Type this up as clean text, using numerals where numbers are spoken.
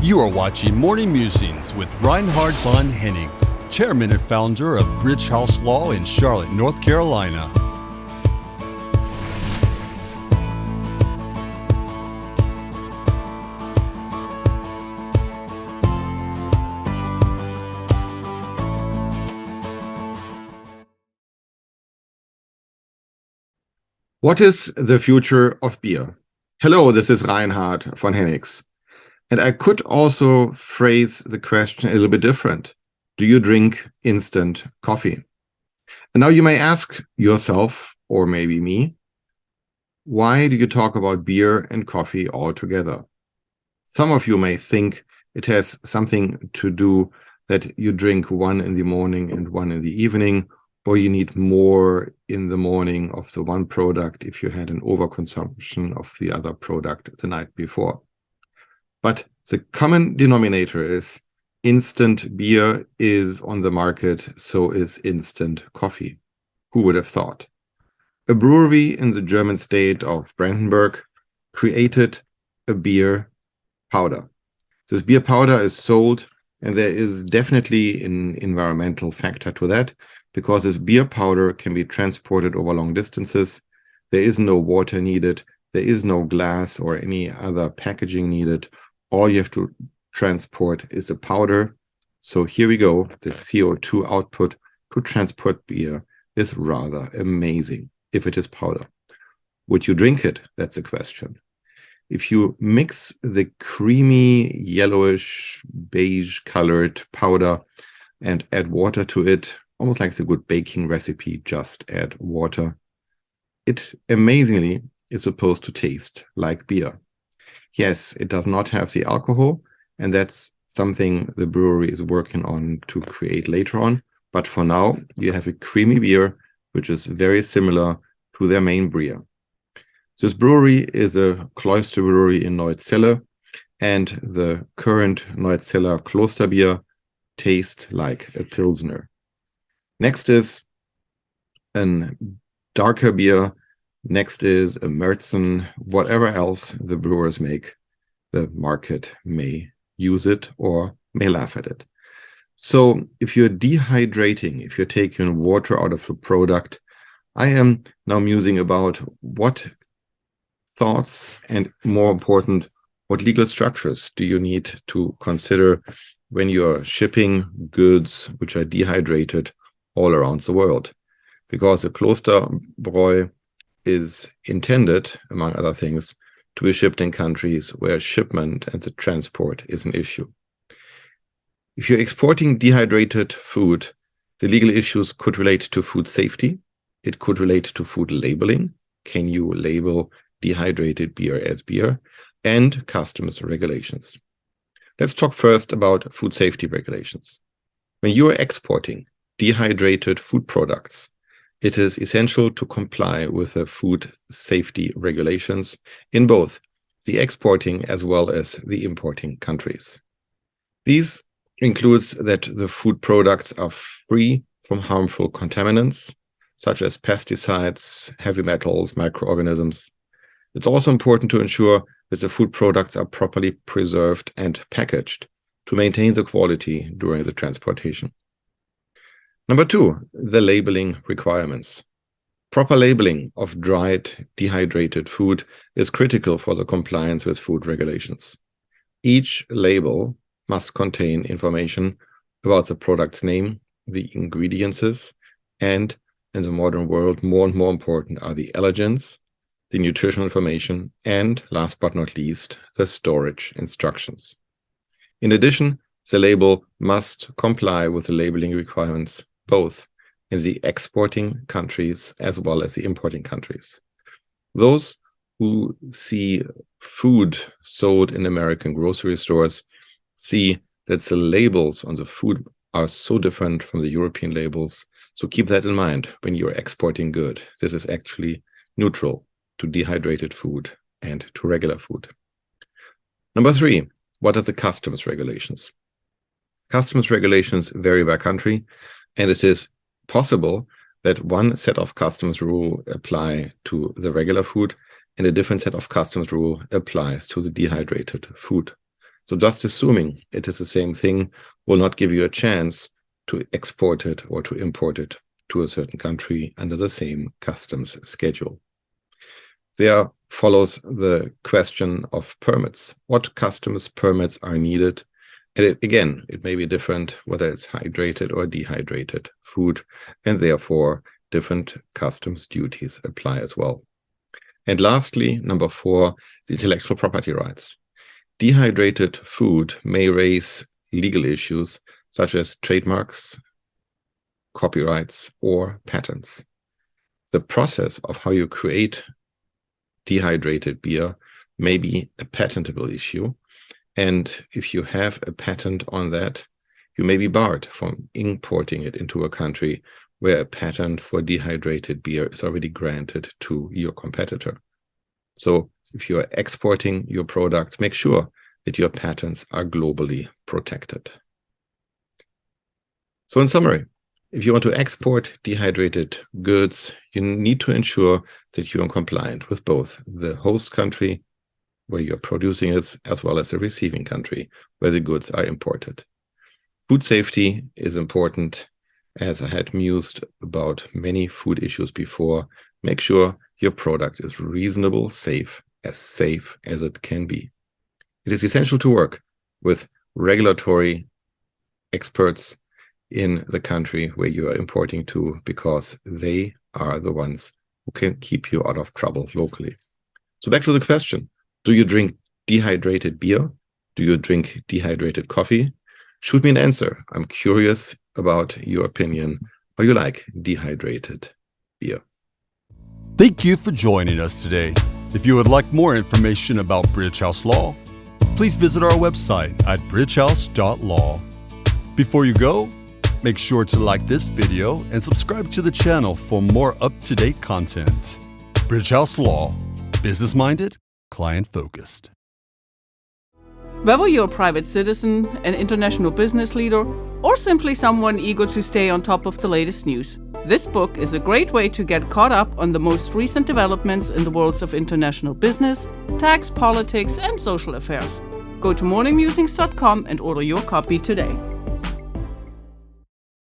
You are watching Morning Musings with Reinhard von Hennigs, chairman and founder of Bridge House Law in Charlotte, North Carolina. What is the future of beer? Hello, this is Reinhard von Hennigs. And I could also phrase the question a little bit different. Do you drink instant coffee? And now you may ask yourself, or maybe me, why do you talk about beer and coffee all together? Some of you may think it has something to do that you drink one in the morning and one in the evening, or you need more in the morning of the one product if you had an overconsumption of the other product the night before. But the common denominator is instant beer is on the market, so is instant coffee. Who would have thought? A brewery in the German state of Brandenburg created a beer powder. This beer powder is sold, and there is definitely an environmental factor to that, because this beer powder can be transported over long distances. There is no water needed. There is no glass or any other packaging needed. All you have to transport is a powder. So here we go. The CO2 output to transport beer is rather amazing if it is powder. Would you drink it? That's the question. If you mix the creamy, yellowish, beige colored powder and add water to it, almost like it's a good baking recipe, just add water, it amazingly is supposed to taste like beer. Yes, it does not have the alcohol, and that's something the brewery is working on to create later on. But for now, you have a creamy beer, which is very similar to their main beer. This brewery is a cloister brewery in Neuzelle, and the current Neuzelle Kloster beer tastes like a Pilsner. Next is a darker beer. Next is a Märzen, whatever else the brewers make, the market may use it or may laugh at it. So if you're dehydrating, if you're taking water out of a product, I am now musing about what thoughts and, more important, what legal structures do you need to consider when you're shipping goods which are dehydrated all around the world. Because a Klosterbräu is intended, among other things, to be shipped in countries where shipment and the transport is an issue. If you're exporting dehydrated food, the legal issues could relate to food safety. It could relate to food labeling. Can you label dehydrated beer as beer? And customs regulations. Let's talk first about food safety regulations. When you are exporting dehydrated food products, it is essential to comply with the food safety regulations in both the exporting as well as the importing countries. These includes that the food products are free from harmful contaminants, such as pesticides, heavy metals, microorganisms. It's also important to ensure that the food products are properly preserved and packaged to maintain the quality during the transportation. Number two, the labeling requirements. Proper labeling of dried, dehydrated food is critical for the compliance with food regulations. Each label must contain information about the product's name, the ingredients, and in the modern world, more and more important are the allergens, the nutritional information, and last but not least, the storage instructions. In addition, the label must comply with the labeling requirements both in the exporting countries as well as the importing countries. Those who see food sold in American grocery stores see that the labels on the food are so different from the European labels. So keep that in mind when you're exporting good. This is actually neutral to dehydrated food and to regular food. Number three, what are the customs regulations? Customs regulations vary by country, and it is possible that one set of customs rule apply to the regular food and a different set of customs rule applies to the dehydrated food. So just assuming it is the same thing will not give you a chance to export it or to import it to a certain country under the same customs schedule. There follows the question of permits. What customs permits are needed? And it may be different whether it's hydrated or dehydrated food, and therefore different customs duties apply as well. And lastly, number 4, the intellectual property rights. Dehydrated food may raise legal issues such as trademarks, copyrights, or patents. The process of how you create dehydrated beer may be a patentable issue, and if you have a patent on that, you may be barred from importing it into a country where a patent for dehydrated beer is already granted to your competitor. So if you are exporting your products, make sure that your patents are globally protected. So in summary, if you want to export dehydrated goods, you need to ensure that you are compliant with both the host country where you're producing it, as well as the receiving country where the goods are imported. Food safety is important. As I had mused about many food issues before, make sure your product is reasonable, safe as it can be. It is essential to work with regulatory experts in the country where you are importing to, because they are the ones who can keep you out of trouble locally. So back to the question, do you drink dehydrated beer? Do you drink dehydrated coffee? Shoot me an answer. I'm curious about your opinion. Or you like dehydrated beer? Thank you for joining us today. If you would like more information about British House Law, please visit our website at bridgehouse.law. Before you go, make sure to like this video and subscribe to the channel for more up-to-date content. British House Law, business-minded, client-focused. Whether you're a private citizen, an international business leader, or simply someone eager to stay on top of the latest news, this book is a great way to get caught up on the most recent developments in the worlds of international business, tax, politics, and social affairs. Go to morningmusings.com and order your copy today.